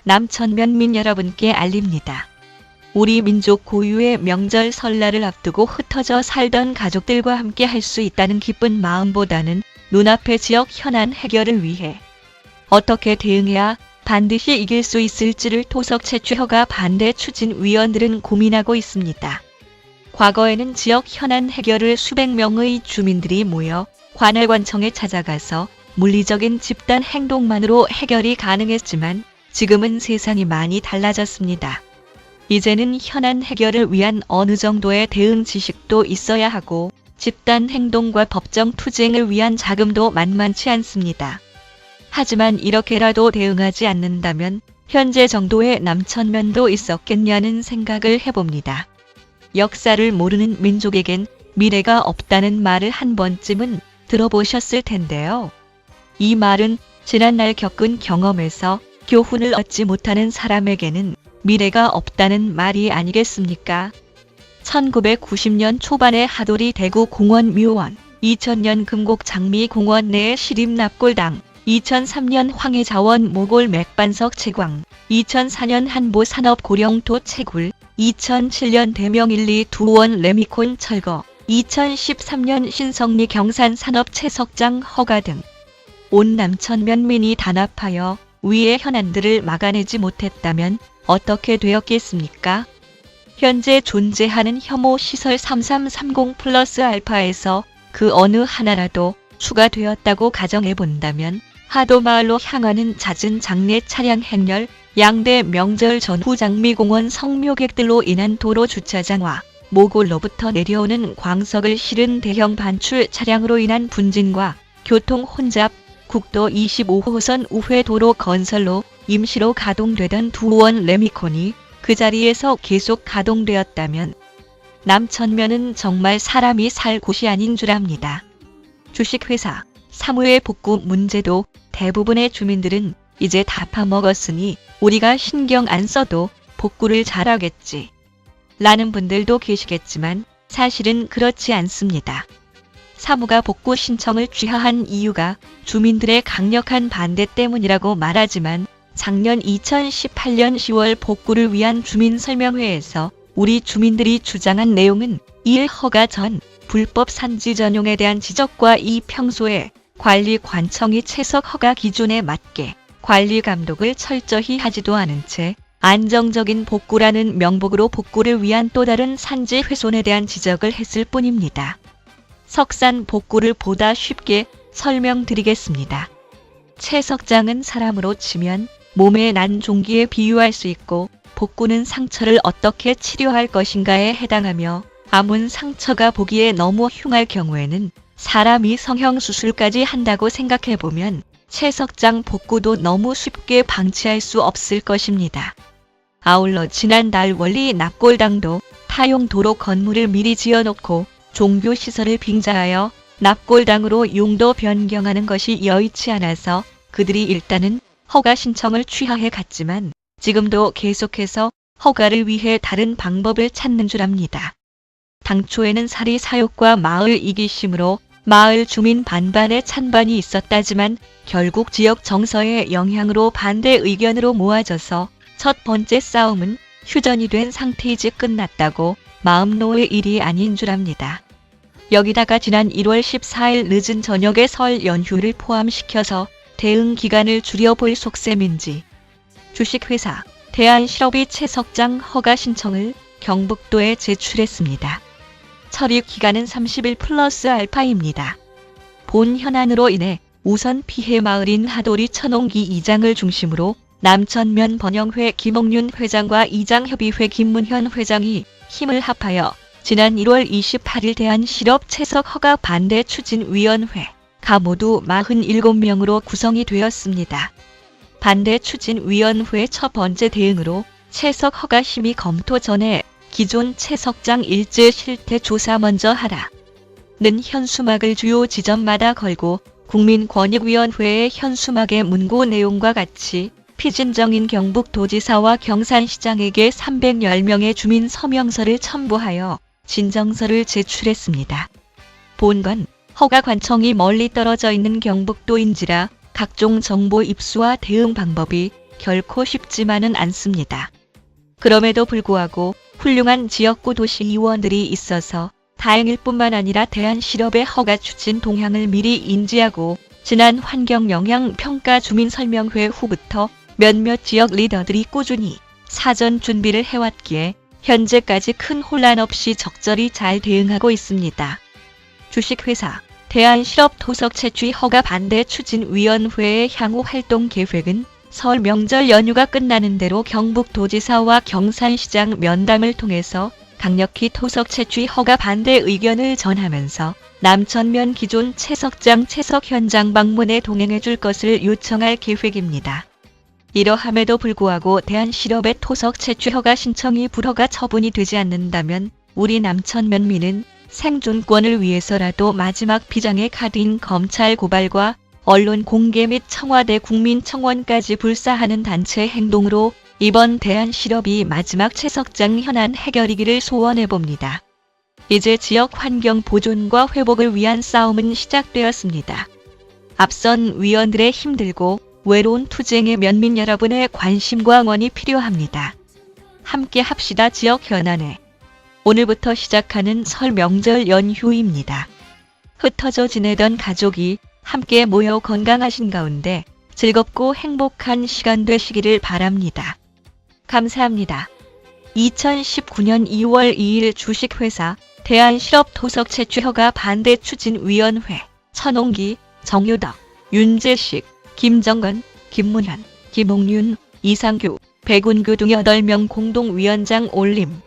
남천면민 여러분께 알립니다. 우리 민족 고유의 명절 설날을 앞두고 흩어져 살던 가족들과 함께 할 수 있다는 기쁜 마음보다는 눈앞의 지역 현안 해결을 위해 어떻게 대응해야 반드시 이길 수 있을지를 토속 최최허가 반대 추진위원들은 고민하고 있습니다. 과거에는 지역 현안 해결을 수백 명의 주민들이 모여 관할관청에 찾아가서 물리적인 집단 행동만으로 해결이 가능했지만 지금은 세상이 많이 달라졌습니다. 이제는 현안 해결을 위한 어느 정도의 대응 지식도 있어야 하고 집단 행동과 법정 투쟁을 위한 자금도 만만치 않습니다. 하지만 이렇게라도 대응하지 않는다면 현재 정도의 남천면도 있었겠냐는 생각을 해봅니다. 역사를 모르는 민족에겐 미래가 없다는 말을 한 번쯤은 들어보셨을 텐데요. 이 말은 지난날 겪은 경험에서 교훈을 얻지 못하는 사람에게는 미래가 없다는 말이 아니겠습니까? 1990년 초반에 하도리 대구 공원 묘원, 2000년 금곡 장미공원 내의 시립 납골당, 2003년 황해자원 모골 맥반석 채광, 2004년 한보 산업 고령토 채굴, 2007년 대명 1, 2원 레미콘 철거, 2013년 신성리 경산 산업 채석장 허가 등 온 남천면민이 단합하여 위의 현안들을 막아내지 못했다면 어떻게 되었겠습니까? 현재 존재하는 혐오 시설 3330 플러스 알파에서 그 어느 하나라도 추가되었다고 가정해본다면 하도마을로 향하는 잦은 장례 차량 행렬, 양대 명절 전후 장미공원 성묘객들로 인한 도로 주차장과 모골로부터 내려오는 광석을 실은 대형 반출 차량으로 인한 분진과 교통 혼잡, 국도 25호선 우회도로 건설로 임시로 가동되던 2원 레미콘이 그 자리에서 계속 가동되었다면 남천면은 정말 사람이 살 곳이 아닌 줄 압니다. 주식회사, 사무의 복구 문제도 대부분의 주민들은 이제 다 파먹었으니 우리가 신경 안 써도 복구를 잘하겠지 라는 분들도 계시겠지만 사실은 그렇지 않습니다. 사무가 복구 신청을 취하한 이유가 주민들의 강력한 반대 때문이라고 말하지만 작년 2018년 10월 복구를 위한 주민설명회에서 우리 주민들이 주장한 내용은 일 허가 전 불법 산지 전용에 대한 지적과 이 평소에 관리관청이 채석 허가 기준에 맞게 관리 감독을 철저히 하지도 않은 채 안정적인 복구라는 명목으로 복구를 위한 또 다른 산지 훼손에 대한 지적을 했을 뿐입니다. 석산 복구를 보다 쉽게 설명드리겠습니다. 채석장은 사람으로 치면 몸에 난 종기에 비유할 수 있고 복구는 상처를 어떻게 치료할 것인가에 해당하며 아문 상처가 보기에 너무 흉할 경우에는 사람이 성형수술까지 한다고 생각해보면 채석장 복구도 너무 쉽게 방치할 수 없을 것입니다. 아울러 지난달 원리 납골당도 타용 도로 건물을 미리 지어놓고 종교시설을 빙자하여 납골당으로 용도 변경하는 것이 여의치 않아서 그들이 일단은 허가 신청을 취하해 갔지만 지금도 계속해서 허가를 위해 다른 방법을 찾는 줄 압니다. 당초에는 사리 사욕과 마을 이기심으로 마을 주민 반반의 찬반이 있었다지만 결국 지역 정서의 영향으로 반대 의견으로 모아져서 첫 번째 싸움은 휴전이 된 상태이지 끝났다고 마음 놓을 일이 아닌 줄 압니다. 여기다가 지난 1월 14일 늦은 저녁에 설 연휴를 포함시켜서 대응 기간을 줄여볼 속셈인지 주식회사 대한실업이 채석장 허가 신청을 경북도에 제출했습니다. 처리 기간은 30일 플러스 알파입니다. 본 현안으로 인해 우선 피해 마을인 하도리 천홍기 이장을 중심으로 남천면 번영회 김옥윤 회장과 이장협의회 김문현 회장이 힘을 합하여 지난 1월 28일 대한실업 채석 허가 반대 추진위원회가 모두 47명으로 구성이 되었습니다. 반대 추진위원회 첫 번째 대응으로 채석 허가 심의 검토 전에 기존 채석장 일제 실태 조사 먼저 하라 는 현수막을 주요 지점마다 걸고 국민권익위원회의 현수막의 문구 내용과 같이 피진정인 경북도지사와 경산시장에게 310명의 주민 서명서를 첨부하여 진정서를 제출했습니다. 본건 허가관청이 멀리 떨어져 있는 경북도인지라 각종 정보 입수와 대응 방법이 결코 쉽지만은 않습니다. 그럼에도 불구하고 훌륭한 지역구 도시의원들이 있어서 다행일 뿐만 아니라 대한실업의 허가 추진 동향을 미리 인지하고 지난 환경영향평가 주민설명회 후부터 몇몇 지역 리더들이 꾸준히 사전 준비를 해왔기에 현재까지 큰 혼란 없이 적절히 잘 대응하고 있습니다. 주식회사 대한실업 토석 채취 허가 반대 추진위원회의 향후 활동 계획은 설 명절 연휴가 끝나는 대로 경북도지사와 경산시장 면담을 통해서 강력히 토석 채취 허가 반대 의견을 전하면서 남천면 기존 채석장 채석 현장 방문에 동행해 줄 것을 요청할 계획입니다. 이러함에도 불구하고 대한실업의 토석 채취 허가 신청이 불허가 처분이 되지 않는다면 우리 남천면민은 생존권을 위해서라도 마지막 비장의 카드인 검찰 고발과 언론 공개 및 청와대 국민청원까지 불사하는 단체 행동으로 이번 대한실업이 마지막 채석장 현안 해결이기를 소원해봅니다. 이제 지역 환경 보존과 회복을 위한 싸움은 시작되었습니다. 앞선 위원들의 힘들고 외로운 투쟁에 면민 여러분의 관심과 응원이 필요합니다. 함께 합시다. 지역 현안에 오늘부터 시작하는 설 명절 연휴입니다. 흩어져 지내던 가족이 함께 모여 건강하신 가운데 즐겁고 행복한 시간 되시기를 바랍니다. 감사합니다. 2019년 2월 2일 주식회사 대한실업 토석 채취 허가 반대 추진위원회 천홍기, 정유덕, 윤재식, 김정건, 김문현, 김홍윤, 이상규, 백운규 등 8명 공동위원장 올림.